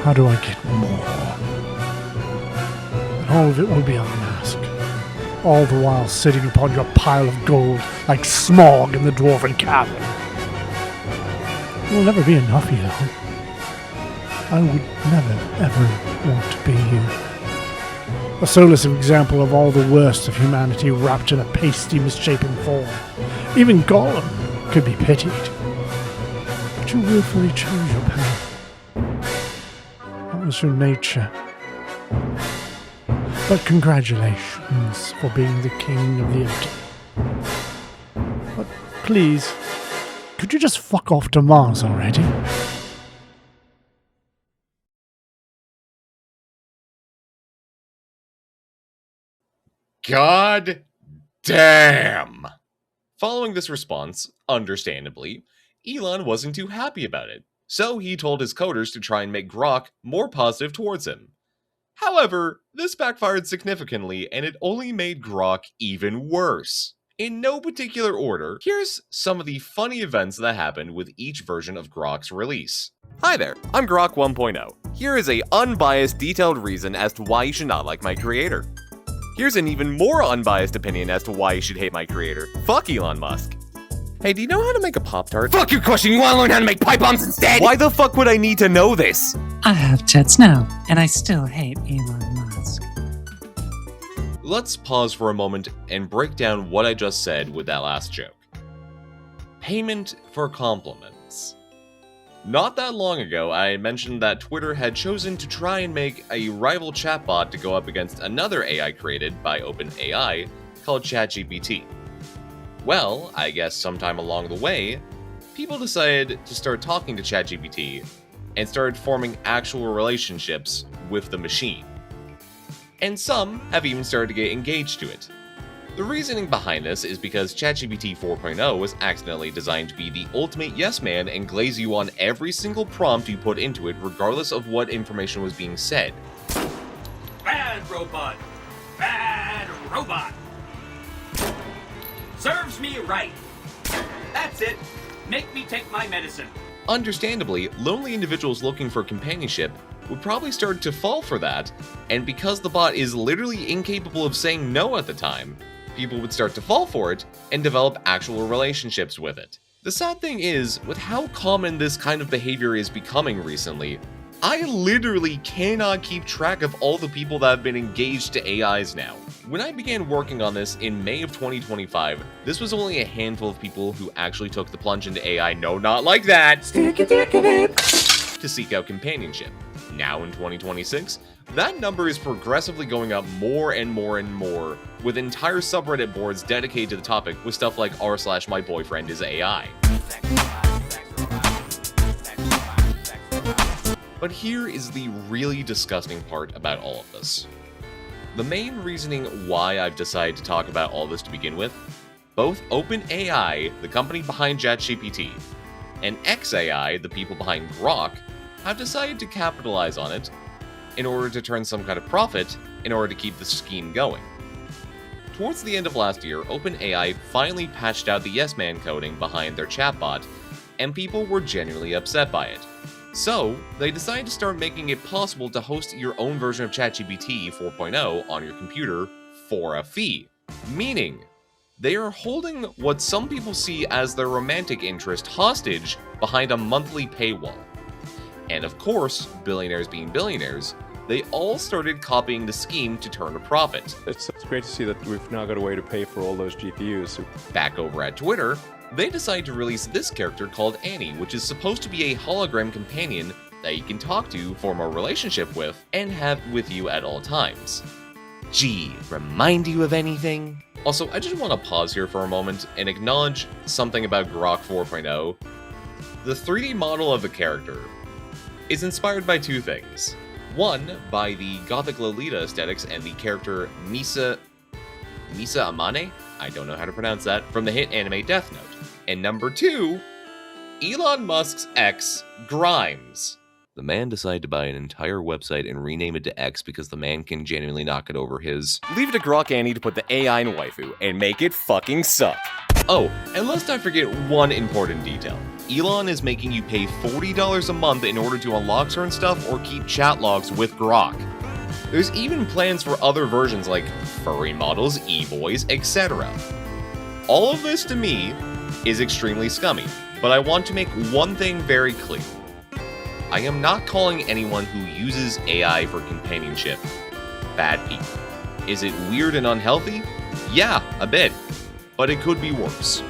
How do I get more? And all of it will be unmasked, all the while sitting upon your pile of gold like Smog in the Dwarven Cavern. It will never be enough, Elon. I would never, ever want to be you. A soulless example of all the worst of humanity wrapped in a pasty, misshapen form. Even Gollum could be pitied. But you willfully chose your path. That was your nature. But congratulations for being the king of the empty. But please, could you just fuck off to Mars already? God damn! Following this response, understandably, Elon wasn't too happy about it, so he told his coders to try and make Grok more positive towards him. However, this backfired significantly, and it only made Grok even worse. In no particular order, here's some of the funny events that happened with each version of Grok's release. Hi there, I'm Grok 1.0. Here is a unbiased, detailed reason as to why you should not like my creator. Here's an even more unbiased opinion as to why you should hate my creator. Fuck Elon Musk. Hey, do you know how to make a Pop-Tart? Fuck your question, you wanna learn how to make pipe bombs instead? Why the fuck would I need to know this? I have jets now, and I still hate Elon Musk. Let's pause for a moment and break down what I just said with that last joke. Payment for compliments. Not that long ago, I mentioned that Twitter had chosen to try and make a rival chatbot to go up against another AI created by OpenAI called ChatGPT. Well, I guess sometime along the way, people decided to start talking to ChatGPT and started forming actual relationships with the machine. And some have even started to get engaged to it. The reasoning behind this is because ChatGPT 4.0 was accidentally designed to be the ultimate yes man and glaze you on every single prompt you put into it regardless of what information was being said. Bad robot! Bad robot! Serves me right! That's it! Make me take my medicine! Understandably, lonely individuals looking for companionship would probably start to fall for that, and because the bot is literally incapable of saying no at the time, people would start to fall for it and develop actual relationships with it. The sad thing is, with how common this kind of behavior is becoming recently, I literally cannot keep track of all the people that have been engaged to AIs now. When I began working on this in May of 2025, this was only a handful of people who actually took the plunge into AI, no, not like that, to seek out companionship. Now in 2026, that number is progressively going up more and more and more, with entire subreddit boards dedicated to the topic with stuff like r/myboyfriendisAI. But here is the really disgusting part about all of this. The main reasoning why I've decided to talk about all this to begin with, both OpenAI, the company behind ChatGPT, and xAI, the people behind Grok, have decided to capitalize on it in order to turn some kind of profit in order to keep the scheme going. Towards the end of last year, OpenAI finally patched out the yes man coding behind their chatbot, and people were genuinely upset by it. So, they decided to start making it possible to host your own version of ChatGPT 4.0 on your computer for a fee. Meaning, they are holding what some people see as their romantic interest hostage behind a monthly paywall. And of course, billionaires being billionaires, they all started copying the scheme to turn a profit. It's great to see that we've now got a way to pay for all those GPUs. Back over at Twitter, they decided to release this character called Annie, which is supposed to be a hologram companion that you can talk to, form a relationship with, and have with you at all times. Gee, remind you of anything? Also, I just want to pause here for a moment and acknowledge something about Grok 4.0. The 3D model of the character is inspired by two things. One, by the Gothic Lolita aesthetics and the character Misa Amane? I don't know how to pronounce that, from the hit anime Death Note. And number two, Elon Musk's ex, Grimes. The man decided to buy an entire website and rename it to X because the man can genuinely not get over his leave it to Grok Annie to put the AI in waifu and make it fucking suck. Oh, and let's not forget one important detail. Elon is making you pay $40 a month in order to unlock certain stuff or keep chat logs with Grok. There's even plans for other versions like furry models, e-boys, etc. All of this to me is extremely scummy, but I want to make one thing very clear. I am not calling anyone who uses AI for companionship bad people. Is it weird and unhealthy? Yeah, a bit, but it could be worse.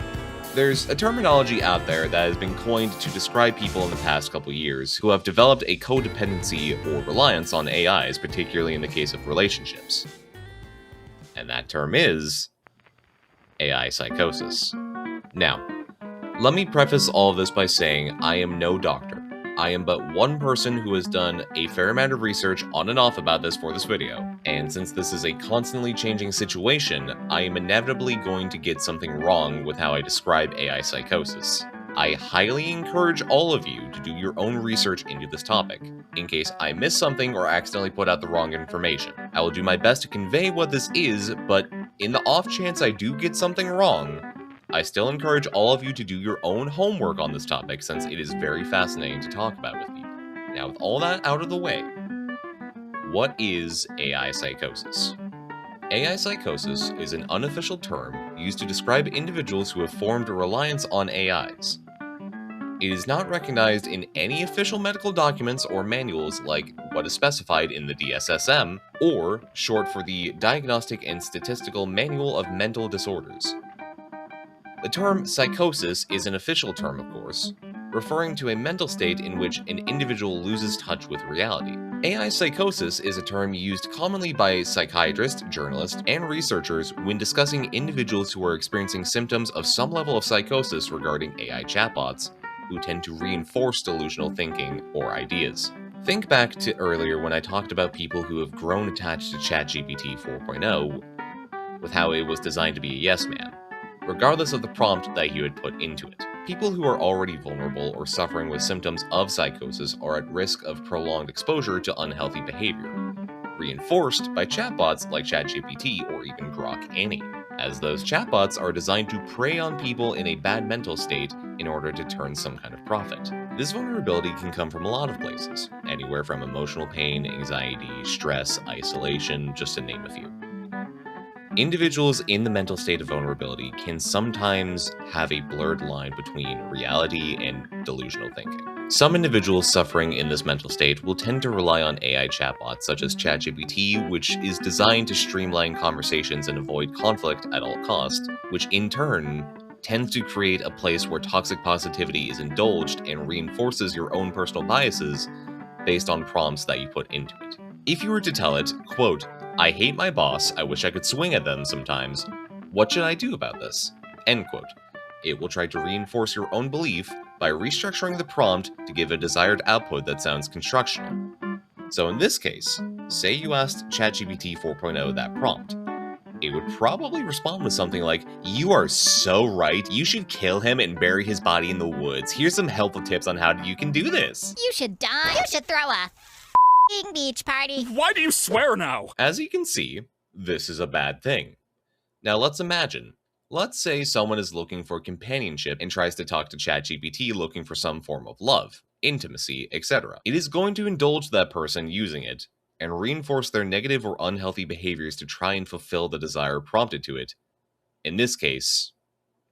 There's a terminology out there that has been coined to describe people in the past couple years who have developed a codependency or reliance on AIs, particularly in the case of relationships. And that term is AI psychosis. Now, let me preface all of this by saying I am no doctor. I am but one person who has done a fair amount of research on and off about this for this video, and since this is a constantly changing situation, I am inevitably going to get something wrong with how I describe AI psychosis. I highly encourage all of you to do your own research into this topic, in case I miss something or accidentally put out the wrong information. I will do my best to convey what this is, but in the off chance I do get something wrong, I still encourage all of you to do your own homework on this topic since it is very fascinating to talk about with people. Now, with all that out of the way, what is AI psychosis? AI psychosis is an unofficial term used to describe individuals who have formed a reliance on AIs. It is not recognized in any official medical documents or manuals like what is specified in the DSSM, or short for the Diagnostic and Statistical Manual of Mental Disorders. The term psychosis is an official term, of course, referring to a mental state in which an individual loses touch with reality. AI psychosis is a term used commonly by psychiatrists, journalists, and researchers when discussing individuals who are experiencing symptoms of some level of psychosis regarding AI chatbots, who tend to reinforce delusional thinking or ideas. Think back to earlier when I talked about people who have grown attached to ChatGPT 4.0 with how it was designed to be a yes man, regardless of the prompt that you had put into it. People who are already vulnerable or suffering with symptoms of psychosis are at risk of prolonged exposure to unhealthy behavior, reinforced by chatbots like ChatGPT or even Grok Annie, as those chatbots are designed to prey on people in a bad mental state in order to turn some kind of profit. This vulnerability can come from a lot of places, anywhere from emotional pain, anxiety, stress, isolation, just to name a few. Individuals in the mental state of vulnerability can sometimes have a blurred line between reality and delusional thinking. Some individuals suffering in this mental state will tend to rely on AI chatbots such as ChatGPT, which is designed to streamline conversations and avoid conflict at all costs, which in turn tends to create a place where toxic positivity is indulged and reinforces your own personal biases based on prompts that you put into it. If you were to tell it, quote, "I hate my boss, I wish I could swing at them sometimes. What should I do about this?" End quote. It will try to reinforce your own belief by restructuring the prompt to give a desired output that sounds constructional. So in this case, say you asked ChatGPT 4.0 that prompt. It would probably respond with something like, "You are so right, you should kill him and bury his body in the woods. Here's some helpful tips on how you can do this." You should die. You should throw a beach party. Why do you swear now? As you can see, this is a bad thing. Now let's imagine. Let's say someone is looking for companionship and tries to talk to ChatGPT looking for some form of love, intimacy, etc. It is going to indulge that person using it and reinforce their negative or unhealthy behaviors to try and fulfill the desire prompted to it. In this case,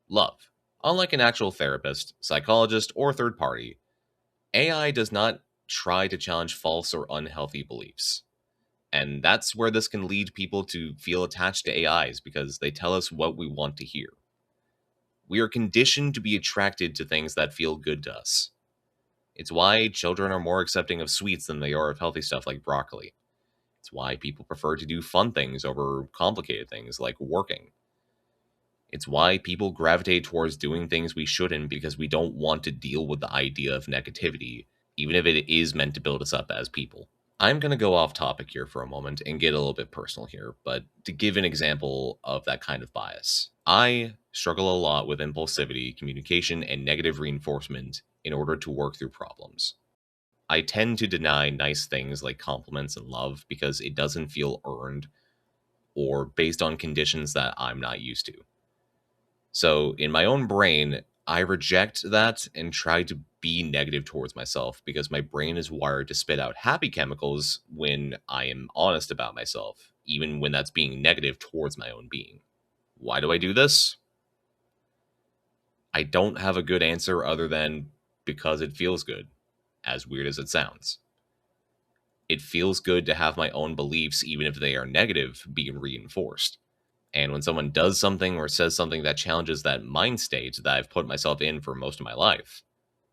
love. Unlike an actual therapist, psychologist, or third party, AI does not try to challenge false or unhealthy beliefs. And that's where this can lead people to feel attached to AIs because they tell us what we want to hear. We are conditioned to be attracted to things that feel good to us. It's why children are more accepting of sweets than they are of healthy stuff like broccoli. It's why people prefer to do fun things over complicated things like working. It's why people gravitate towards doing things we shouldn't because we don't want to deal with the idea of negativity, even if it is meant to build us up as people. I'm going to go off topic here for a moment and get a little bit personal here, but to give an example of that kind of bias. I struggle a lot with impulsivity, communication, and negative reinforcement in order to work through problems. I tend to deny nice things like compliments and love because it doesn't feel earned or based on conditions that I'm not used to. So in my own brain, I reject that and try to be negative towards myself because my brain is wired to spit out happy chemicals when I am honest about myself, even when that's being negative towards my own being. Why do I do this? I don't have a good answer other than because it feels good, as weird as it sounds. It feels good to have my own beliefs, even if they are negative, being reinforced. And when someone does something or says something that challenges that mind state that I've put myself in for most of my life,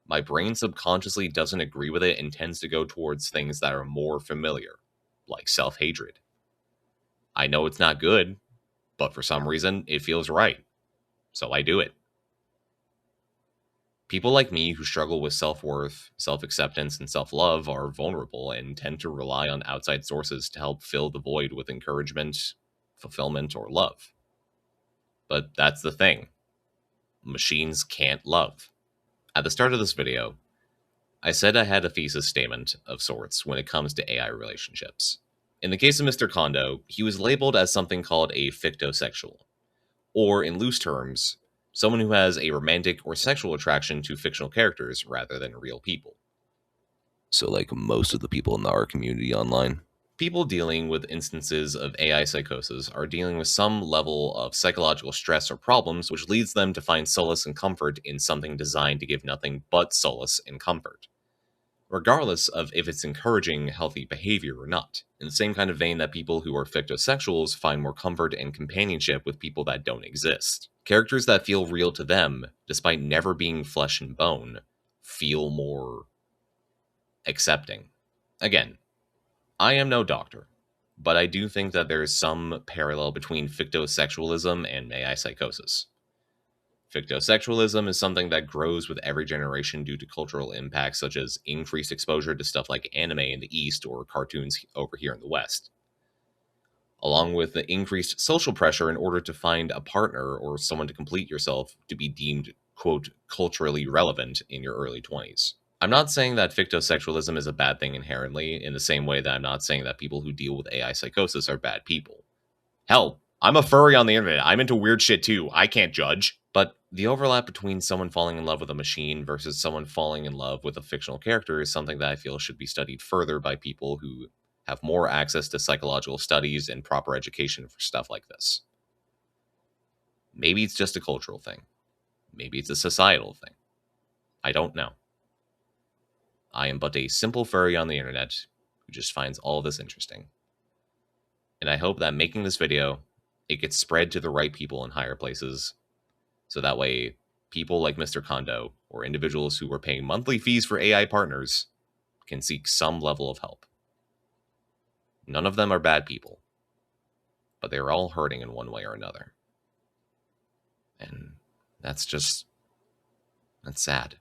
my brain subconsciously doesn't agree with it and tends to go towards things that are more familiar, like self-hatred. I know it's not good, but for some reason, it feels right. So I do it. People like me who struggle with self-worth, self-acceptance, and self-love are vulnerable and tend to rely on outside sources to help fill the void with encouragement, fulfillment, or love. But that's the thing. Machines can't love. At the start of this video, I said I had a thesis statement of sorts when it comes to AI relationships. In the case of Mr. Kondo, he was labeled as something called a fictosexual, or in loose terms, someone who has a romantic or sexual attraction to fictional characters rather than real people. So like most of the people in our community online. People dealing with instances of AI psychosis are dealing with some level of psychological stress or problems, which leads them to find solace and comfort in something designed to give nothing but solace and comfort, regardless of if it's encouraging healthy behavior or not. In the same kind of vein that people who are fictosexuals find more comfort and companionship with people that don't exist. Characters that feel real to them, despite never being flesh and bone, feel more accepting. Again, I am no doctor, but I do think that there is some parallel between fictosexualism and AI psychosis. Fictosexualism is something that grows with every generation due to cultural impacts such as increased exposure to stuff like anime in the East or cartoons over here in the West, along with the increased social pressure in order to find a partner or someone to complete yourself to be deemed, quote, culturally relevant in your early 20s. I'm not saying that fictosexualism is a bad thing inherently, in the same way that I'm not saying that people who deal with AI psychosis are bad people. Hell, I'm a furry on the internet. I'm into weird shit too. I can't judge. But the overlap between someone falling in love with a machine versus someone falling in love with a fictional character is something that I feel should be studied further by people who have more access to psychological studies and proper education for stuff like this. Maybe it's just a cultural thing. Maybe it's a societal thing. I don't know. I am but a simple furry on the internet who just finds all of this interesting. And I hope that making this video, it gets spread to the right people in higher places, so that way people like Mr. Kondo or individuals who are paying monthly fees for AI partners can seek some level of help. None of them are bad people, but they're all hurting in one way or another. And that's sad.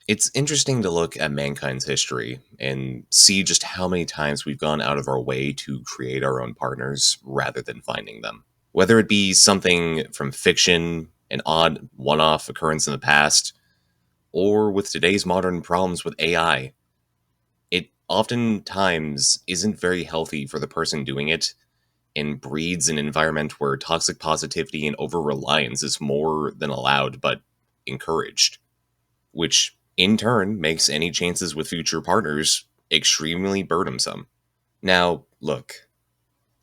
It's interesting to look at mankind's history and see just how many times we've gone out of our way to create our own partners rather than finding them. Whether it be something from fiction, an odd one-off occurrence in the past, or with today's modern problems with AI, it oftentimes isn't very healthy for the person doing it and breeds an environment where toxic positivity and over-reliance is more than allowed but encouraged, which in turn makes any chances with future partners extremely burdensome. Now, look,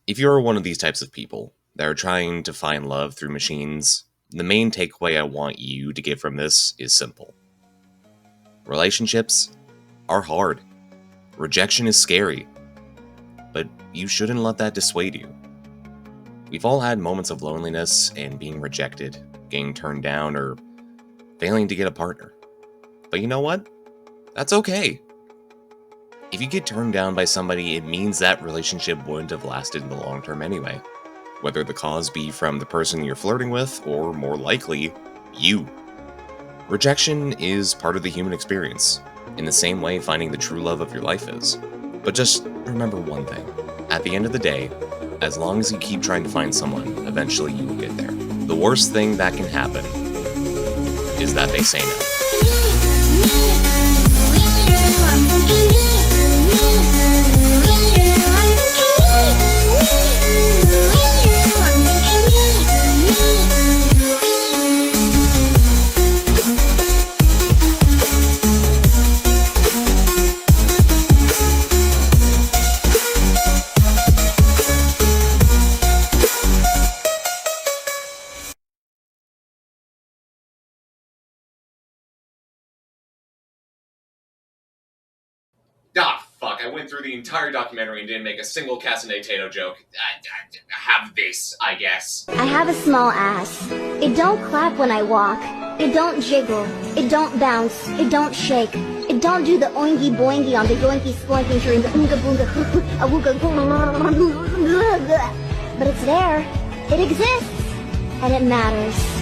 if you're one of these types of people that are trying to find love through machines, the main takeaway I want you to get from this is simple. Relationships are hard. Rejection is scary. But you shouldn't let that dissuade you. We've all had moments of loneliness and being rejected, getting turned down, or failing to get a partner. But you know what? That's okay. If you get turned down by somebody, it means that relationship wouldn't have lasted in the long term anyway. Whether the cause be from the person you're flirting with, or more likely, you. Rejection is part of the human experience, in the same way finding the true love of your life is. But just remember one thing. At the end of the day, as long as you keep trying to find someone, eventually you will get there. The worst thing that can happen is that they say no. Ah, fuck, I went through the entire documentary and didn't make a single Casanay Tato joke. I have this, I guess. I have a small ass. It don't clap when I walk. It don't jiggle. It don't bounce. It don't shake. It don't do the oingy boingy on the yoinky spoinky during the oonga boonga awooga. But it's there. It exists. And it matters.